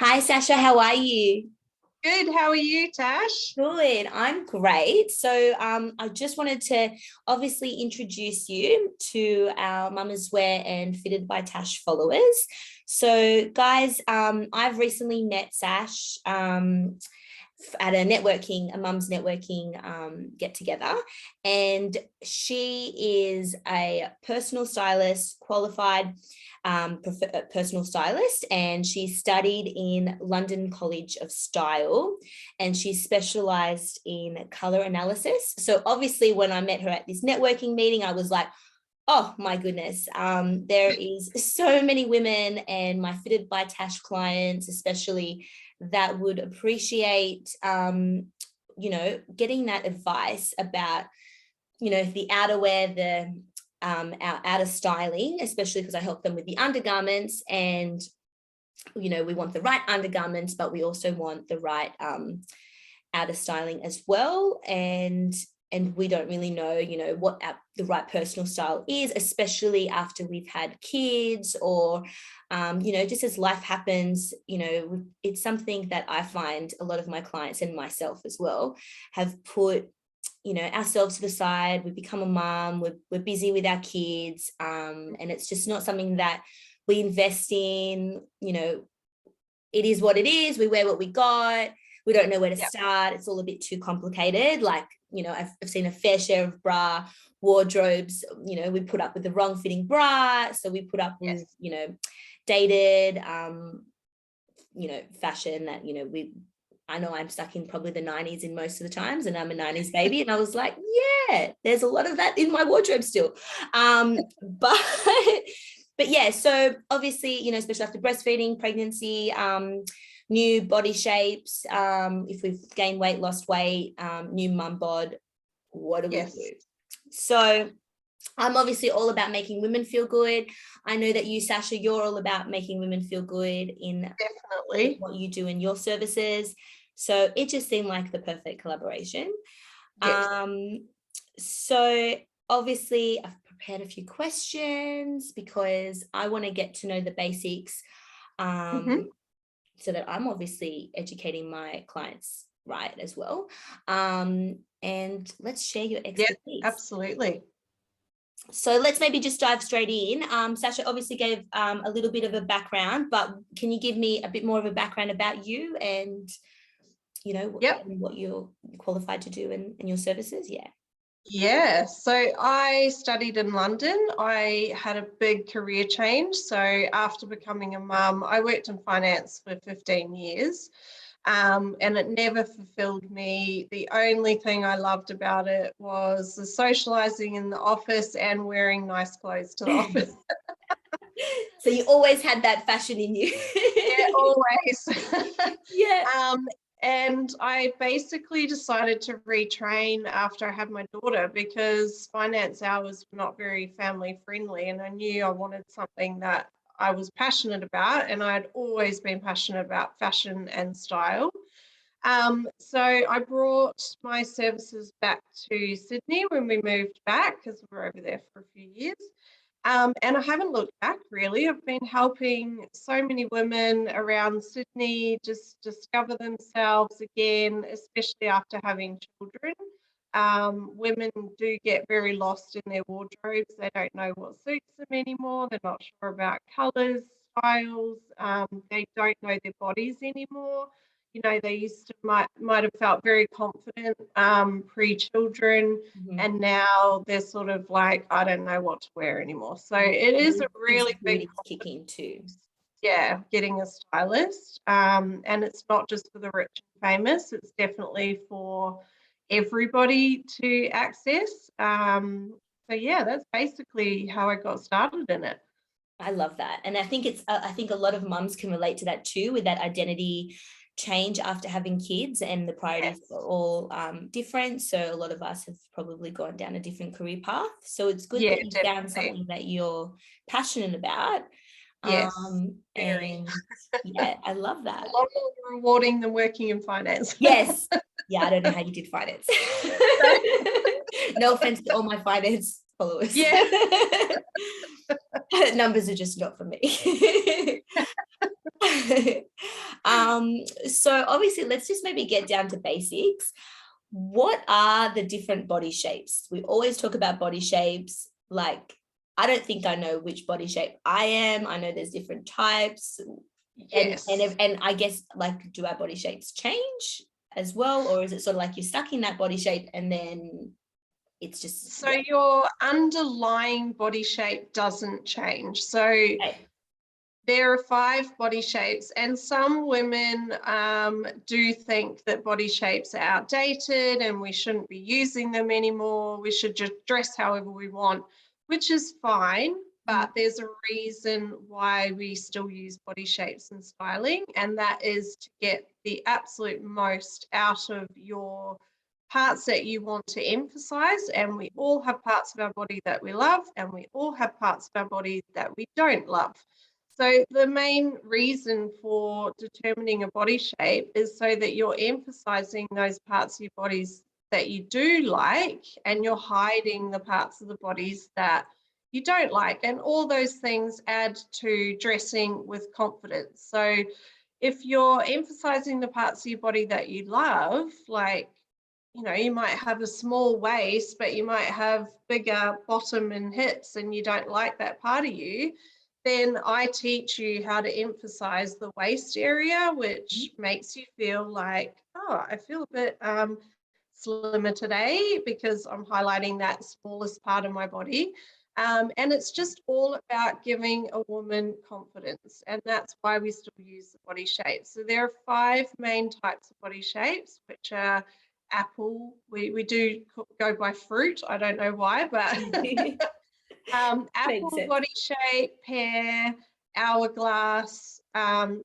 Hi, Saasha. How are you? Good. How are you, Tash? Good. I'm great. I just wanted to obviously introduce you to our Mama's Wear and Fitted by Tash followers. So, guys, I've recently met Sash at a mum's networking get together, and she is a personal stylist, qualified personal stylist, and she studied in London College of Style, and she specialised in colour analysis. So obviously, when I met her at this networking meeting, I was like, oh my goodness, there is so many women and my Fitted by Tash clients, especially, that would appreciate, getting that advice about, the outerwear, our outer styling, especially because I help them with the undergarments, and, we want the right undergarments, but we also want the right outer styling as well. And we don't really know, what the right personal style is, especially after we've had kids or, just as life happens, it's something that I find a lot of my clients and myself as well have put, ourselves to the side. We become a mom, we're busy with our kids, and it's just not something that we invest in. It is what it is. We wear what we got. We don't know where to start. It's all a bit too complicated. Like, I've seen a fair share of bra wardrobes, we put up with the wrong fitting bra. So we put up with, dated, fashion that, I know I'm stuck in probably the 90s in most of the times, and I'm a 90s baby. And I was like, yeah, there's a lot of that in my wardrobe still. But but yeah, so obviously, especially after breastfeeding, pregnancy, new body shapes, if we've gained weight, lost weight, new mum bod, what do we do? So I'm obviously all about making women feel good. I know that you, Saasha, you're all about making women feel good in Definitely what you do in your services. So it just seemed like the perfect collaboration. Yes. So obviously I've prepared a few questions because I want to get to know the basics, so that I'm obviously educating my clients right as well. And let's share your expertise. Yeah, absolutely. So let's maybe just dive straight in. Saasha obviously gave a little bit of a background, but can you give me a bit more of a background about you and, what you're qualified to do and your services? Yeah. Yeah, so I studied in London. I had a big career change. So after becoming a mum, I worked in finance for 15 years, and it never fulfilled me. The only thing I loved about it was the socializing in the office and wearing nice clothes to the office. So you always had that fashion in you. Yeah, always. Yeah. And I basically decided to retrain after I had my daughter because finance hours were not very family friendly, and I knew I wanted something that I was passionate about, and I had always been passionate about fashion and style. So I brought my services back to Sydney when we moved back because we were over there for a few years. And I haven't looked back really. I've been helping so many women around Sydney just discover themselves again, especially after having children. Women do get very lost in their wardrobes. They don't know what suits them anymore. They're not sure about colours, styles. They don't know their bodies anymore. They used to might have felt very confident pre-children, and now they're sort of like, I don't know what to wear anymore. So it is a really big kick in too. Yeah, getting a stylist, and it's not just for the rich and famous. It's definitely for everybody to access. So yeah, that's basically how I got started in it. I love that. And I think I think a lot of mums can relate to that too, with that identity change after having kids, and the priorities are all different. So a lot of us have probably gone down a different career path. So it's good that you found something that you're passionate about. Yes, and yeah, I love that. A lot more rewarding than working in finance. Yes. Yeah, I don't know how you did finance. No offense to all my finance followers. Yeah. Numbers are just not for me. So obviously, let's just maybe get down to basics. What are the different body shapes? We always talk about body shapes. Like, I don't think I know which body shape I am. I know there's different types. Yes. And I guess, like, do our body shapes change as well? Or is it sort of like you're stuck in that body shape and then it's just... So your underlying body shape doesn't change. So Okay. there are 5 body shapes, and some women do think that body shapes are outdated and we shouldn't be using them anymore. We should just dress however we want, which is fine, but there's a reason why we still use body shapes in styling, and that is to get the absolute most out of your parts that you want to emphasize. And we all have parts of our body that we love, and we all have parts of our body that we don't love. So the main reason for determining a body shape is so that you're emphasizing those parts of your bodies that you do like, and you're hiding the parts of the bodies that you don't like. And all those things add to dressing with confidence. So if you're emphasizing the parts of your body that you love, like, you know, you might have a small waist, but you might have bigger bottom and hips, and you don't like that part of you, then I teach you how to emphasize the waist area, which makes you feel like, oh, I feel a bit slimmer today because I'm highlighting that smallest part of my body. And it's just all about giving a woman confidence. And that's why we still use the body shape. So there are 5 main types of body shapes, which are apple. We do go by fruit. I don't know why, but apple body shape, pear, hourglass,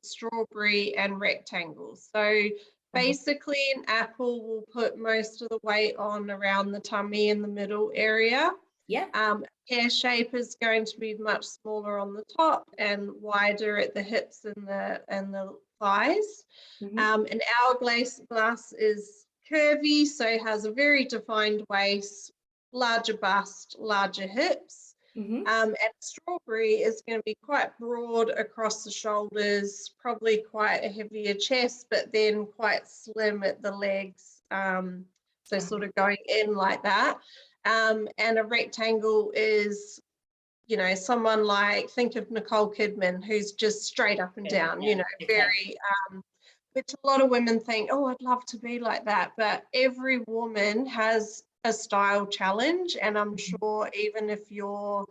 strawberry, and rectangle. So basically an apple will put most of the weight on around the tummy in the middle area. Yeah. Pear shape is going to be much smaller on the top and wider at the hips and the thighs. An hourglass is curvy, so has a very defined waist, larger bust, larger hips. And strawberry is going to be quite broad across the shoulders, probably quite a heavier chest, but then quite slim at the legs. So sort of going in like that. And a rectangle is, you know, someone like, think of Nicole Kidman, who's just straight up and down, you know, very, which a lot of women think, oh, I'd love to be like that. But every woman has a style challenge. And I'm sure even if you're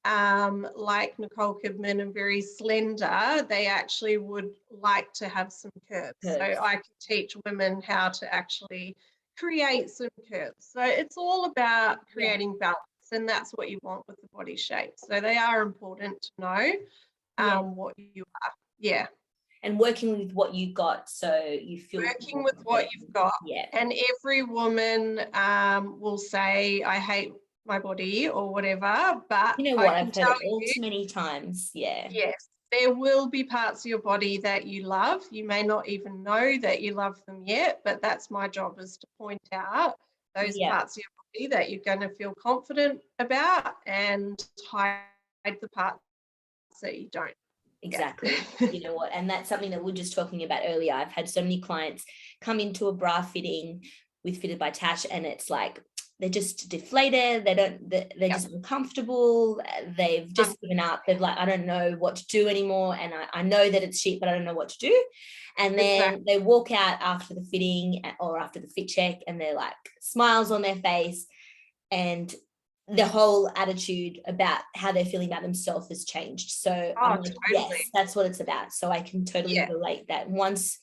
like Nicole Kidman and very slender, they actually would like to have some curves. So I can teach women how to actually create some curves. So it's all about creating balance, and that's what you want with the body shape. So they are important to know what you are. Yeah. And working with what you got, so you feel working with what you've got. Yeah. And every woman will say, I hate my body or whatever, but you know what, I can I've heard tell it all you, too many times. yes, there will be parts of your body that you love. You may not even know that you love them yet, but that's my job, is to point out those parts of your body that you're going to feel confident about and hide the parts that you don't. Exactly. You know what, and that's something that we were just talking about earlier. I've had so many clients come into a bra fitting with Fitted by Tash, and it's like they're just deflated, they're just uncomfortable, they've just given up, they've like, I don't know what to do anymore, and I know that it's shit, but I don't know what to do. And then they walk out after the fitting or after the fit check, and they're like smiles on their face, and the whole attitude about how they're feeling about themselves has changed. So I'm like, yes, that's what it's about. So I can totally relate that once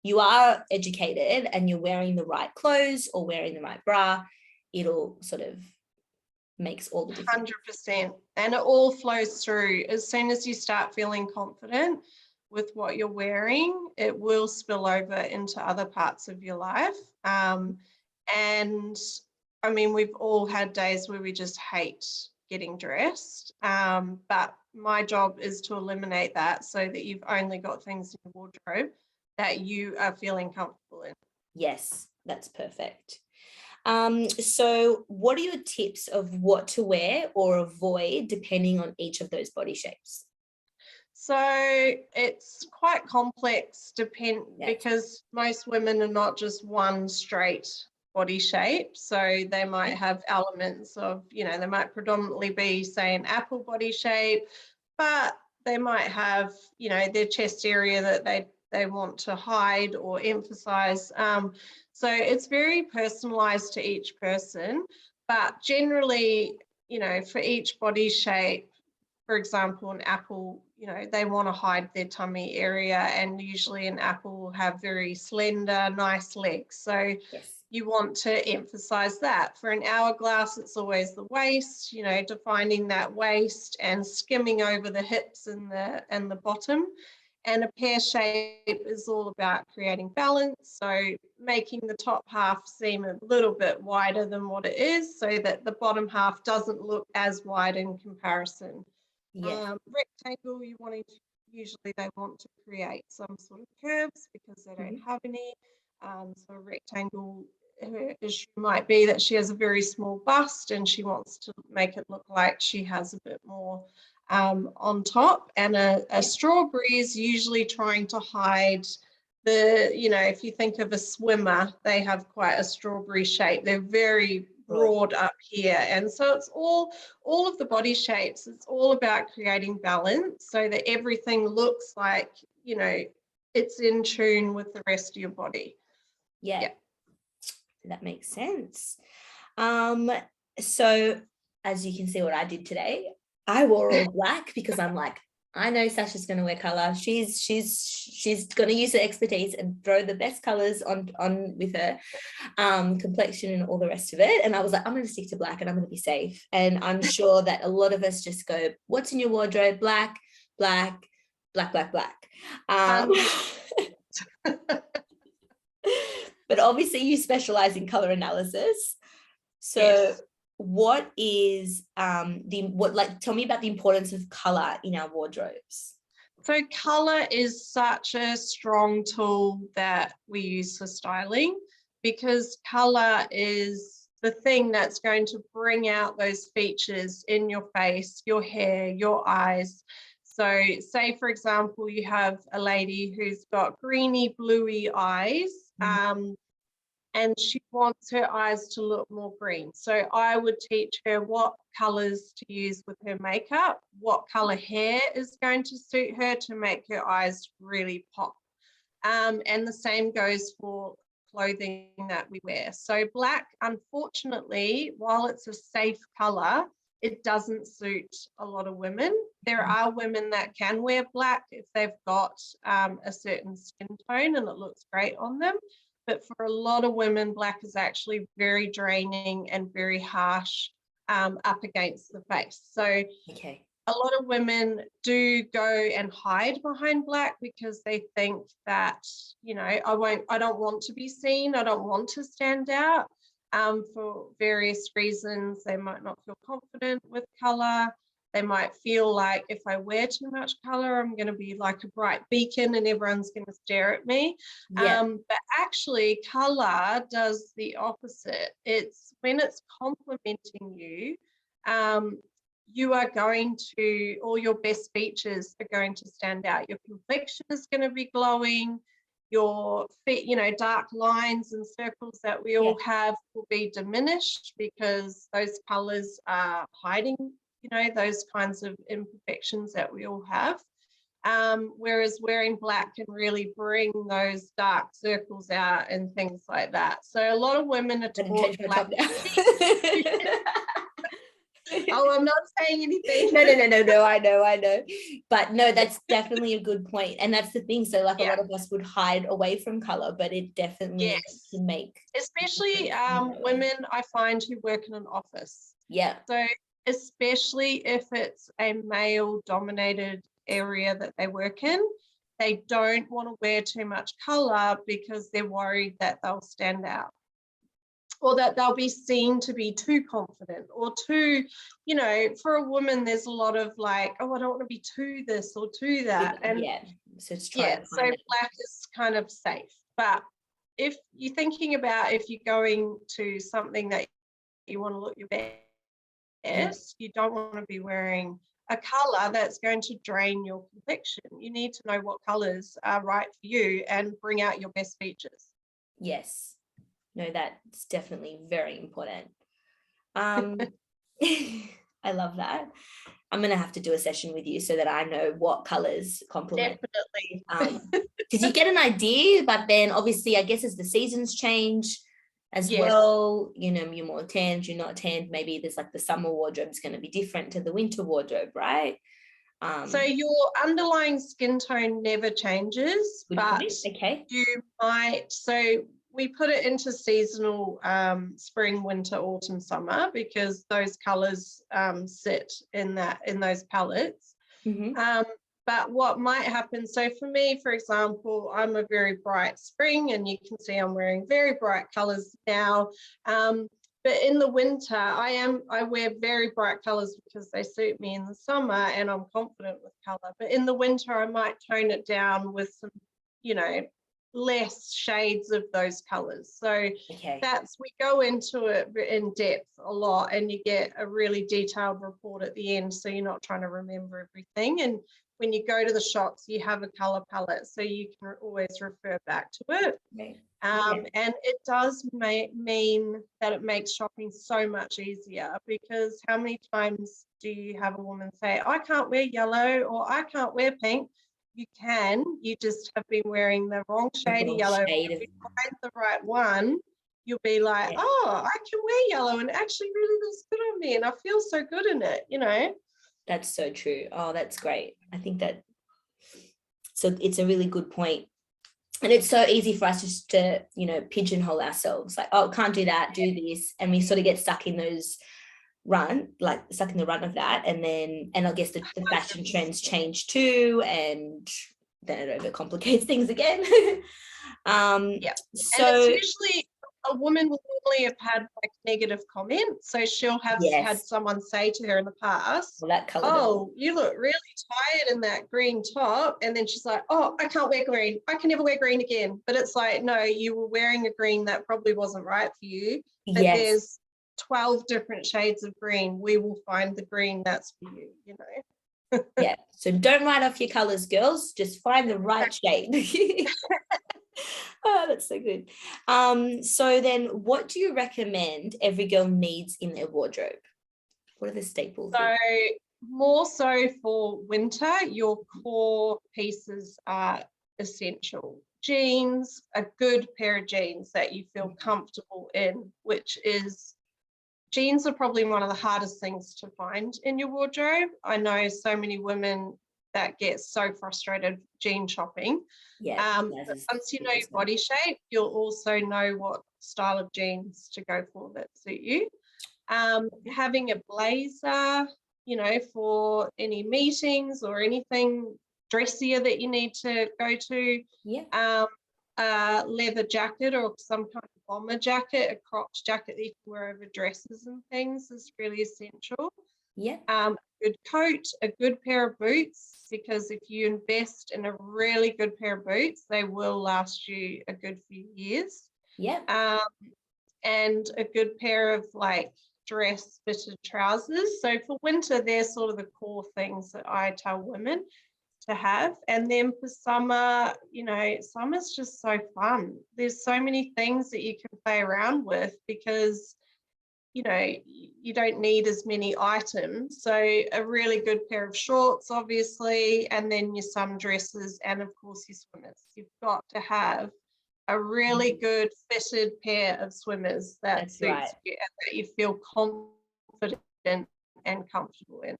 you are educated and you're wearing the right clothes or wearing the right bra, it'll sort of makes all the difference. 100%. And it all flows through. As soon as you start feeling confident with what you're wearing, it will spill over into other parts of your life. And I mean, we've all had days where we just hate getting dressed, but my job is to eliminate that so that you've only got things in your wardrobe that you are feeling comfortable in. Yes, that's perfect. So what are your tips of what to wear or avoid depending on each of those body shapes? So it's quite complex, Yes. because most women are not just one straight body shape. So they might have elements of, they might predominantly be, say, an apple body shape, but they might have, their chest area that they want to hide or emphasize. So it's very personalized to each person, but generally, for each body shape, for example, an apple, they want to hide their tummy area, and usually an apple will have very slender, nice legs. So Yes. you want to emphasize that. For an hourglass, it's always the waist, defining that waist and skimming over the hips and the bottom. And a pear shape is all about creating balance, so making the top half seem a little bit wider than what it is, so that the bottom half doesn't look as wide in comparison. Yeah. Rectangle, usually they want to create some sort of curves because they don't have any. So a rectangle, her issue might be that she has a very small bust and she wants to make it look like she has a bit more on top. And a strawberry is usually trying to hide if you think of a swimmer, they have quite a strawberry shape. They're very broad up here. And so it's all of the body shapes, it's all about creating balance so that everything looks like, it's in tune with the rest of your body. Yeah. That makes sense. So as you can see what I did today, I wore all black because I'm like, I know Saasha's going to wear color. She's going to use her expertise and throw the best colors on with her complexion and all the rest of it. And I was like, I'm going to stick to black and I'm going to be safe. And I'm sure that a lot of us just go, what's in your wardrobe? Black, black, black, black, black. But obviously you specialize in color analysis. So yes. What is tell me about the importance of color in our wardrobes? So color is such a strong tool that we use for styling, because color is the thing that's going to bring out those features in your face, your hair, your eyes. So say, for example, you have a lady who's got greeny, bluey eyes, and she wants her eyes to look more green. So I would teach her what colors to use with her makeup, what color hair is going to suit her to make her eyes really pop. And the same goes for clothing that we wear. So black, unfortunately, while it's a safe color, it doesn't suit a lot of women. There are women that can wear black if they've got a certain skin tone and it looks great on them. But for a lot of women, black is actually very draining and very harsh up against the face. So a lot of women do go and hide behind black because they think that, I don't want to be seen. I don't want to stand out. For various reasons, they might not feel confident with color. They might feel like if I wear too much color, I'm going to be like a bright beacon and everyone's going to stare at me. Yeah. But actually, color does the opposite. It's when it's complementing you, you are going to, all your best features are going to stand out. Your complexion is going to be glowing. Your dark lines and circles that we all have will be diminished because those colors are hiding those kinds of imperfections that we all have. Whereas wearing black can really bring those dark circles out and things like that. So a lot of women are taught black. Oh, I'm not saying anything. No, I know. But no, that's definitely a good point. And that's the thing. So like a lot of us would hide away from color, but it definitely can make. Especially women I find who work in an office. Yeah. So especially if it's a male dominated area that they work in, they don't want to wear too much color because they're worried that they'll stand out, or that they'll be seen to be too confident or too, for a woman, there's a lot of like, oh, I don't want to be too this or too that. And so black is kind of safe. But if you're thinking about if you're going to something that you want to look your best, you don't want to be wearing a color that's going to drain your complexion. You need to know what colors are right for you and bring out your best features. Yes. No, that's definitely very important. I love that. I'm going to have to do a session with you so that I know what colors complement. Definitely. Because you get an idea, but then obviously I guess as the seasons change as well, you know, you're more tanned, you're not tanned, maybe there's like the summer wardrobe is going to be different to the winter wardrobe, right? So your underlying skin tone never changes, but you might, so we put it into seasonal spring, winter, autumn, summer, because those colors sit in those palettes. But what might happen, so for me, for example, I'm a very bright spring, and you can see I'm wearing very bright colors now. But in the winter, I wear very bright colors because they suit me in the summer and I'm confident with color. But in the winter, I might tone it down with some, you know, less shades of those colors. So we go into it in depth a lot, and you get a really detailed report at the end, so you're not trying to remember everything. And when you go to the shops, you have a color palette, so you can always refer back to it. And it does mean that it makes shopping so much easier, because how many times do you have a woman say, I can't wear yellow, or I can't wear pink? You can, you just have been wearing the wrong shade of yellow. If you find the right one, you'll be like, oh, I can wear yellow and actually really looks good on me and I feel so good in it, you know. That's so true. Oh, that's great. I think that, so it's a really good point. And it's so easy for us just to, you know, pigeonhole ourselves, like, oh, can't do that, do this. And we sort of get stuck in those stuck in the run of that. And I guess the fashion trends change too. And then it overcomplicates things again. And it's usually a woman will normally have had like negative comments. So she'll have had someone say to her in the past, oh, you look really tired in that green top. And then she's like, oh, I can't wear green. I can never wear green again. But it's like, no, you were wearing a green that probably wasn't right for you. But there's 12 different shades of green. We will find the green that's for you, you know. So don't write off your colors, girls. Just find the right shade. Oh, that's so good. So then what do you recommend every girl needs in their wardrobe? What are the staples? So more so for winter, your core pieces are essential. Jeans, a good pair of jeans that you feel comfortable in, which is, jeans are probably one of the hardest things to find in your wardrobe. I know so many women that get so frustrated jean shopping. Once you know your body shape, you'll also know what style of jeans to go for that suit you. Having a blazer, you know, for any meetings or anything dressier that you need to go to. A leather jacket or some kind of bomber jacket, a cropped jacket that you can wear over dresses and things is really essential. A good coat, a good pair of boots, because if you invest in a really good pair of boots, they will last you a good few years. And a good pair of like dress fitted trousers. So for winter, they're sort of the core things that I tell women to have. And then for summer, you know, summer's just so fun. There's so many things that you can play around with, because you know, you don't need as many items. So a really good pair of shorts, obviously, and then your sundresses, and of course your swimmers. You've got to have a really good fitted pair of swimmers that suits you and that you feel confident and comfortable in.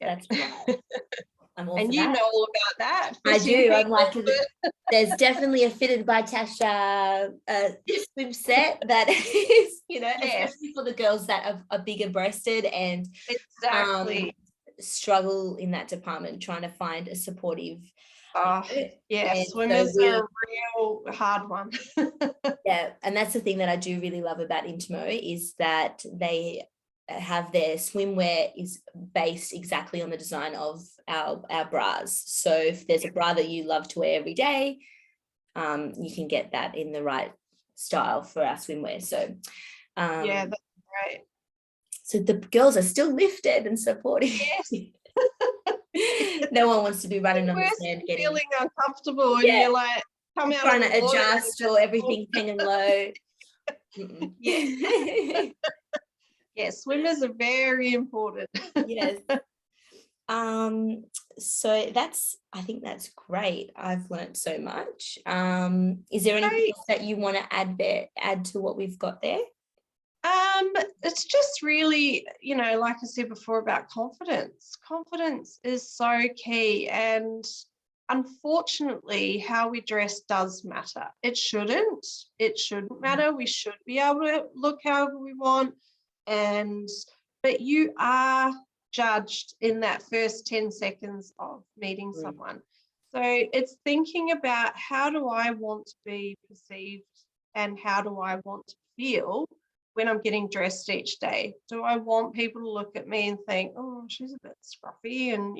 That's right. I'm all and you know all about that. I do. I'm like, there's definitely a fitted by Tasha swim set that is, you know, especially for the girls that are bigger breasted and struggle in that department, trying to find a supportive. Swimmers are a real hard one. And that's the thing that I do really love about Intimo, is that they have their swimwear is based exactly on the design of our bras. So if there's a bra that you love to wear every day, you can get that in the right style for our swimwear. So that's great. So the girls are still lifted and supportive. No one wants to be running on the Worse sand than getting feeling uncomfortable and you're like, come out trying of the to water. adjust or everything hanging low. Yeah. Yeah, swimmers are very important. Yes. So I think that's great. I've learned so much. Is there anything else that you want to add to what we've got there? It's just really, like I said before about confidence. Confidence is so key, and unfortunately, how we dress does matter. It shouldn't. It shouldn't matter. We should be able to look however we want, but you are judged in that first 10 seconds of meeting someone. So it's thinking about, how do I want to be perceived and how do I want to feel when I'm getting dressed each day? Do I want people to look at me and think, oh, she's a bit scruffy, and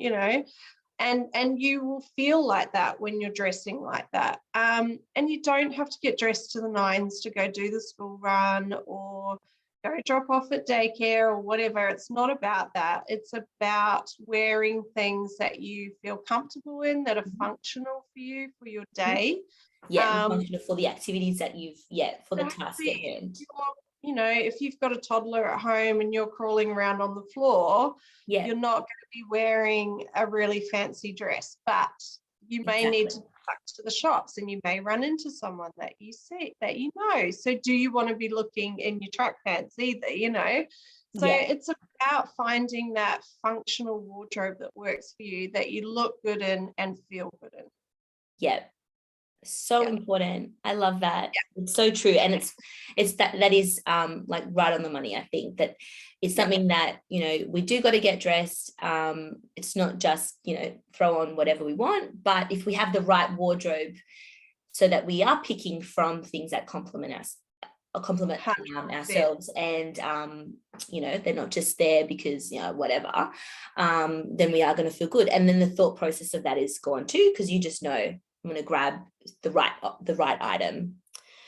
you will feel like that when you're dressing like that. And you don't have to get dressed to the nines to go do the school run or go drop off at daycare or whatever. It's not about that. It's about wearing things that you feel comfortable in, that are functional for you for your day. Yeah, functional for the activities that for the task at Exactly. hand. If you've got a toddler at home and you're crawling around on the floor, you're not going to be wearing a really fancy dress, but you may need to tuck to the shops and you may run into someone that you see, that you know. So do you want to be looking in your truck pants either, So it's about finding that functional wardrobe that works for you, that you look good in and feel good in. Yeah. So important. I love that. It's so true. And it's that is like right on the money. I think that it's something that, we do got to get dressed. It's not just, throw on whatever we want, but if we have the right wardrobe so that we are picking from things that complement us, or compliment ourselves, and they're not just there because whatever, then we are going to feel good. And then the thought process of that is gone too, because you just know, I'm going to grab the right item.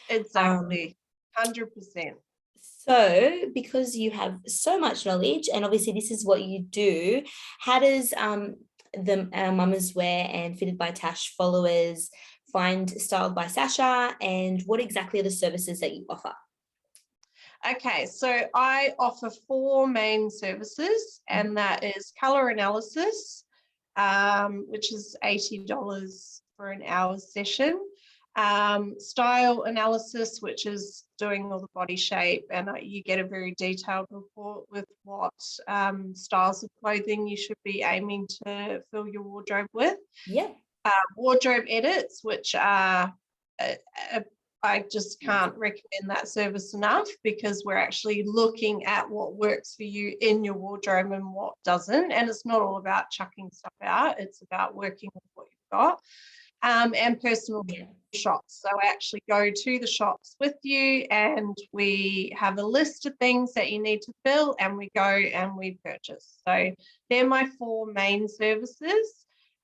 Exactly. 100%. So because you have so much knowledge, and obviously this is what you do, how does the Mumma's Wear and Fitted by Tash followers find Styled by Saasha, and what exactly are the services that you offer? Okay, so I offer 4 main services, and that is colour analysis, which is $80 for an hour session. Style analysis, which is doing all the body shape, and you get a very detailed report with what styles of clothing you should be aiming to fill your wardrobe with. Wardrobe edits, which are I just can't recommend that service enough, because we're actually looking at what works for you in your wardrobe and what doesn't. And it's not all about chucking stuff out. It's about working with what you've got. And personal shops. So I actually go to the shops with you and we have a list of things that you need to fill, and we go and we purchase. So they're my 4 main services.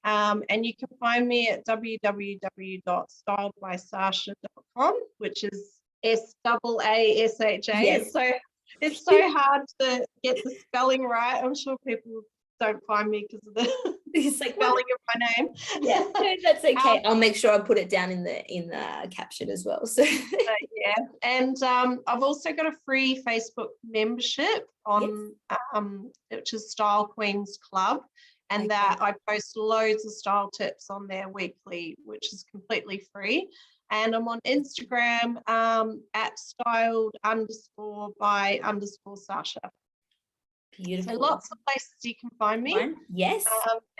And you can find me at www.styledbysaasha.com, which is SAASHA. Yes. So it's so hard to get the spelling right. I'm sure people don't find me because of the spelling of my name. Yeah, no, that's okay. I'll make sure I put it down in the caption as well. So and I've also got a free Facebook membership on which is Style Queens Club. And that I post loads of style tips on there weekly, which is completely free. And I'm on Instagram at styled_by_Saasha. Beautiful. So lots of places you can find me. Yes.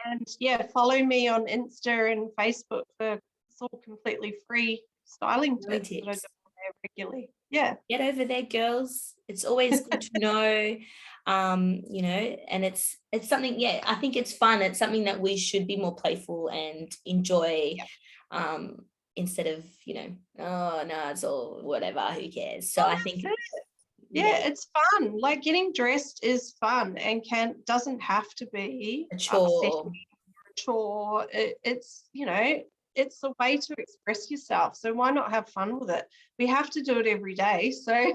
And follow me on Insta and Facebook for it's all completely free styling tips that I do on there regularly. Yeah. Get over there, girls. It's always good to know. And it's something, I think it's fun. It's something that we should be more playful and enjoy, instead of, oh no, it's all whatever, who cares? So I think it's fun. Like getting dressed is fun and doesn't have to be a chore. It's it's a way to express yourself. So why not have fun with it? We have to do it every day. So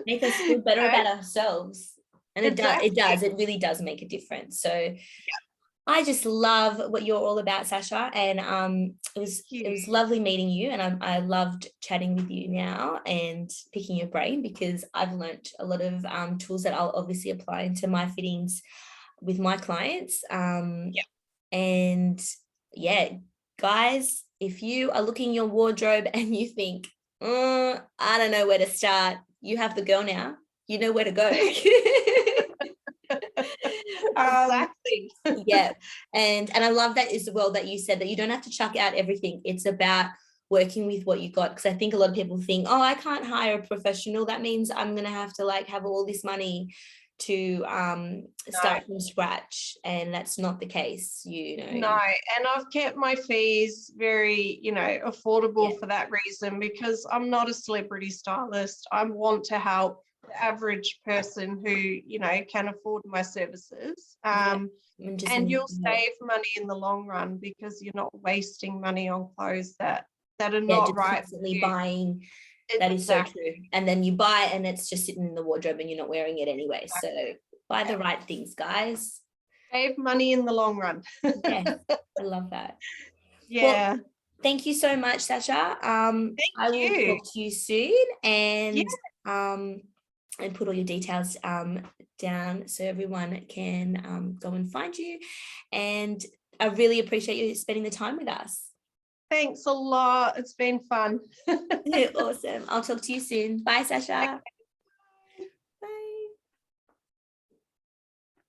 make us feel better about ourselves. And it does. It really does make a difference. So I just love what you're all about, Saasha, and it was lovely meeting you, and I loved chatting with you now and picking your brain, because I've learnt a lot of tools that I'll obviously apply into my fittings with my clients. And yeah, guys, if you are looking in your wardrobe and you think, I don't know where to start, you have the girl now. You know where to go. Exactly. Yeah, and I love that as well, that you said that you don't have to chuck out everything. It's about working with what you got, because I think a lot of people think, oh, I can't hire a professional, that means I'm gonna have to like have all this money to start from scratch, and that's not the case. No, and I've kept my fees very, affordable for that reason, because I'm not a celebrity stylist. I want to help the average person who, can afford my services. And you'll save money in the long run, because you're not wasting money on clothes that are not just right. constantly buying. That is so true. And then you buy and it's just sitting in the wardrobe and you're not wearing it anyway. So buy the right things, guys. Save money in the long run. Yes, I love that. Yeah. Well, thank you so much, Saasha. I will talk to you soon, and put all your details down so everyone can go and find you. And I really appreciate you spending the time with us. Thanks a lot. It's been fun. Awesome. I'll talk to you soon. Bye, Saasha.